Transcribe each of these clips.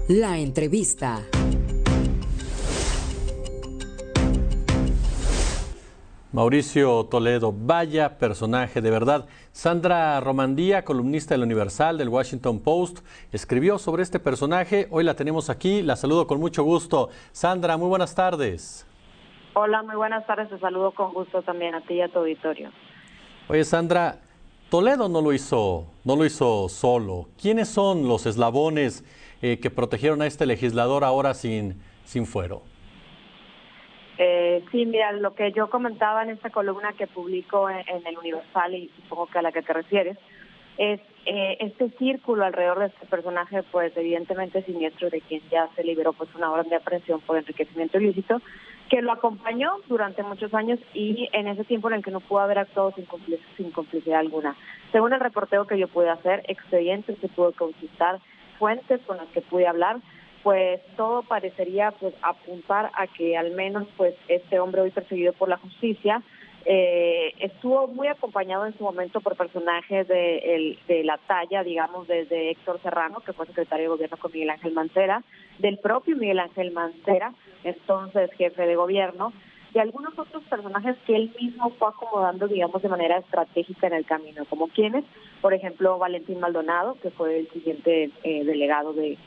La entrevista. Mauricio Toledo, vaya personaje, de verdad. Sandra Romandía, columnista del Universal, del Washington Post, escribió sobre este personaje. Hoy la tenemos aquí, la saludo con mucho gusto. Sandra, muy buenas tardes. Hola, muy buenas tardes, te saludo con gusto también a ti y a tu auditorio. Oye, Sandra, Toledo no lo hizo solo. ¿Quiénes son los eslabones que protegieron a este legislador ahora sin fuero? Sí, mira, lo que yo comentaba en esta columna que publico en el Universal, y supongo que a la que te refieres, es este círculo alrededor de este personaje, pues evidentemente siniestro, de quien ya se liberó pues una orden de aprehensión por enriquecimiento ilícito, que lo acompañó durante muchos años y en ese tiempo en el que no pudo haber actuado sin complicidad alguna. Según el reporteo que yo pude hacer, expedientes que pude consultar, fuentes con las que pude hablar, pues todo parecería pues apuntar a que al menos pues este hombre hoy perseguido por la justicia estuvo muy acompañado en su momento por personajes de la talla, digamos, desde Héctor Serrano, que fue secretario de gobierno con Miguel Ángel Mancera, del propio Miguel Ángel Mancera, entonces jefe de gobierno, y algunos otros personajes que él mismo fue acomodando, digamos, de manera estratégica en el camino, como quienes, por ejemplo, Valentín Maldonado, que fue el siguiente delegado de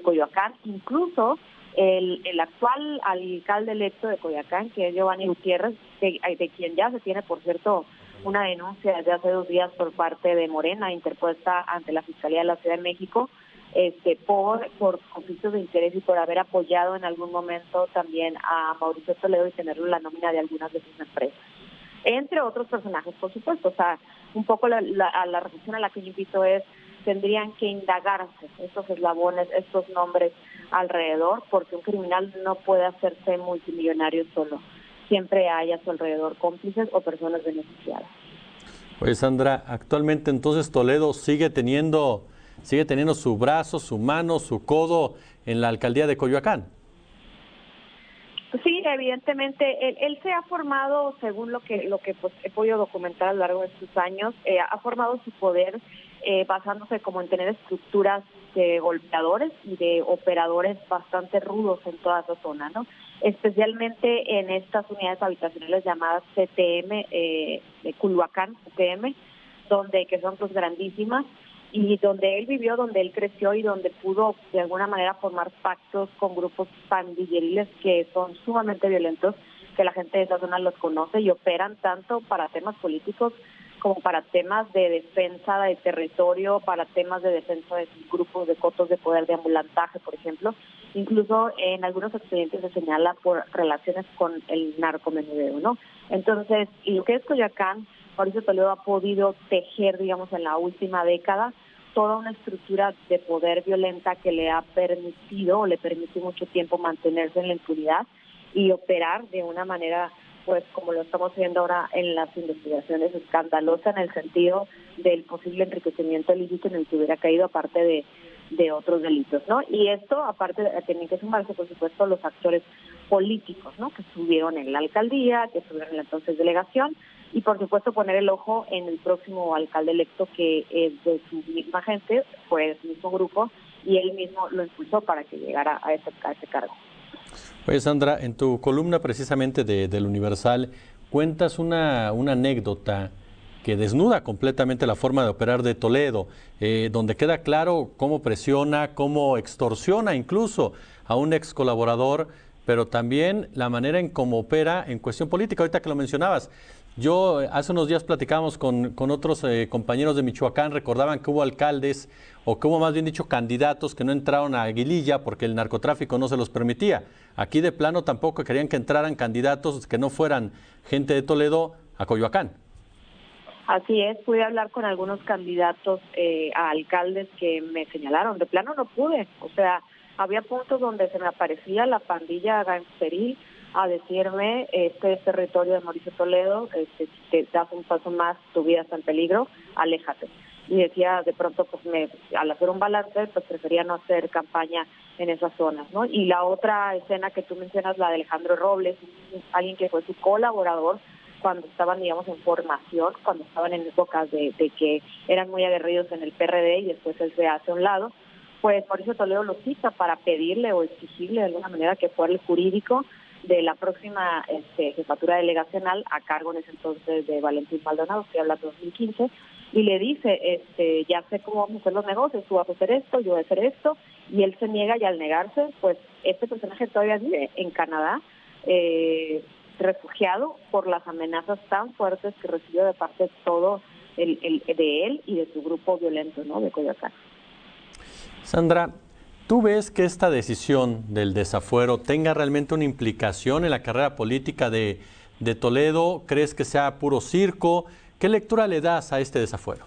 Coyoacán, incluso el actual alcalde electo de Coyoacán, que es Giovanni Gutiérrez, de quien ya se tiene, por cierto, una denuncia desde hace 2 días por parte de Morena, interpuesta ante la Fiscalía de la Ciudad de México, por conflictos de interés y por haber apoyado en algún momento también a Mauricio Toledo y tenerlo en la nómina de algunas de sus empresas. Entre otros personajes, por supuesto. O sea, un poco la reflexión a la que yo invito es, tendrían que indagarse estos eslabones, estos nombres alrededor, porque un criminal no puede hacerse multimillonario solo. Siempre hay a su alrededor cómplices o personas beneficiadas. Oye, Sandra, actualmente entonces Toledo sigue teniendo su brazo, su mano, su codo en la alcaldía de Coyoacán. Sí, evidentemente, él se ha formado, según lo que pues, he podido documentar a lo largo de estos años, ha formado su poder basándose como en tener estructuras de golpeadores y de operadores bastante rudos en toda esa zona, ¿no? Especialmente en estas unidades habitacionales llamadas CTM, de Culhuacán, CTM, que son pues grandísimas, y donde él vivió, donde él creció y donde pudo de alguna manera formar pactos con grupos pandilleriles que son sumamente violentos, que la gente de esa zona los conoce y operan tanto para temas políticos como para temas de defensa de territorio, para temas de defensa de sus grupos de cotos de poder de ambulantaje, por ejemplo. Incluso en algunos expedientes se señala por relaciones con el narcomenudeo, ¿no? Entonces, y lo que es Coyoacán, Mauricio Toledo ha podido tejer, digamos, en la última década, toda una estructura de poder violenta que le ha permitido o le permite mucho tiempo mantenerse en la impunidad y operar de una manera, pues como lo estamos viendo ahora en las investigaciones, escandalosa en el sentido del posible enriquecimiento ilícito en el que hubiera caído, aparte de otros delitos, ¿no? Y esto, aparte, tienen que sumarse, por supuesto, los actores políticos, ¿no? Que estuvieron en la alcaldía, que estuvieron en la entonces delegación, y por supuesto poner el ojo en el próximo alcalde electo, que es de su misma gente, fue de su mismo grupo, y él mismo lo impulsó para que llegara a ese cargo. Oye, Sandra, en tu columna precisamente del Universal cuentas una anécdota que desnuda completamente la forma de operar de Toledo, donde queda claro cómo presiona, cómo extorsiona incluso a un ex colaborador, pero también la manera en cómo opera en cuestión política. Ahorita que lo mencionabas, yo hace unos días platicábamos con otros compañeros de Michoacán, recordaban que hubo alcaldes, o que hubo más bien dicho candidatos que no entraron a Aguililla porque el narcotráfico no se los permitía. Aquí de plano tampoco querían que entraran candidatos que no fueran gente de Toledo a Coyoacán. Así es, pude hablar con algunos candidatos a alcaldes que me señalaron, de plano no pude, o sea, había puntos donde se me aparecía la pandilla gangsteril a decirme, este es territorio de Mauricio Toledo, si te das un paso más, tu vida está en peligro, aléjate. Y decía, de pronto, pues al hacer un balance, pues prefería no hacer campaña en esas zonas, ¿no? Y la otra escena que tú mencionas, la de Alejandro Robles, alguien que fue su colaborador cuando estaban, digamos, en formación, cuando estaban en épocas de que eran muy aguerridos en el PRD y después él se hace a un lado, pues Mauricio Toledo lo cita para pedirle o exigirle de alguna manera que fuera el jurídico de la próxima jefatura delegacional a cargo en ese entonces de Valentín Maldonado, estoy hablando de 2015, y le dice, ya sé cómo vamos a hacer los negocios, tú vas a hacer esto, yo voy a hacer esto, y él se niega, y al negarse, pues este personaje todavía vive en Canadá, refugiado por las amenazas tan fuertes que recibió de parte de todo de él y de su grupo violento, ¿no?, de Coyoacán. Sandra, ¿tú ves que esta decisión del desafuero tenga realmente una implicación en la carrera política de Toledo? ¿Crees que sea puro circo? ¿Qué lectura le das a este desafuero?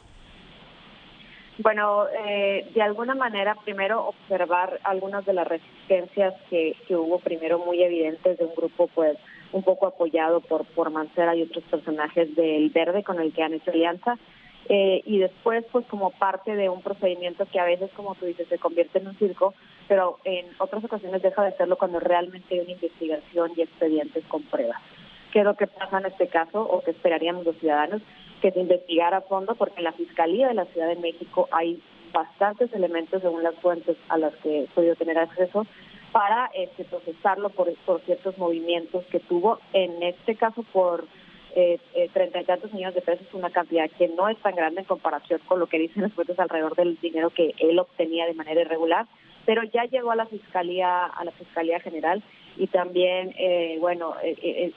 Bueno, de alguna manera, primero observar algunas de las resistencias que hubo, primero muy evidentes de un grupo pues un poco apoyado por Mancera y otros personajes del Verde con el que han hecho alianza, y después pues como parte de un procedimiento que a veces, como tú dices, se convierte en un circo, pero en otras ocasiones deja de serlo cuando realmente hay una investigación y expedientes con pruebas. ¿Qué es lo que pasa en este caso o que esperaríamos los ciudadanos? Que se investigara a fondo, porque en la Fiscalía de la Ciudad de México hay bastantes elementos, según las fuentes a las que he podido tener acceso, para procesarlo por ciertos movimientos que tuvo, en este caso por 30 y tantos millones de pesos, una cantidad que no es tan grande en comparación con lo que dicen las fuentes alrededor del dinero que él obtenía de manera irregular, pero ya llegó a la Fiscalía General, y también,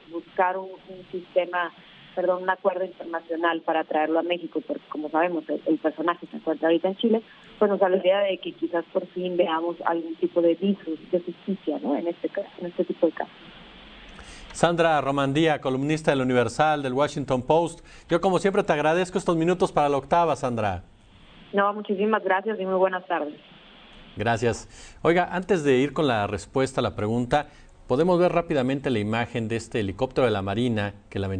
buscar un acuerdo internacional para traerlo a México, porque como sabemos el personaje se encuentra ahorita en Chile, pues nos hablaría de que quizás por fin veamos algún tipo de visos de justicia, ¿no?, en este tipo de casos. Sandra Romandía, columnista del Universal, del Washington Post. Yo como siempre te agradezco estos minutos para la octava, Sandra. No, muchísimas gracias y muy buenas tardes. Gracias. Oiga, antes de ir con la respuesta a la pregunta, podemos ver rápidamente la imagen de este helicóptero de la Marina que lamentablemente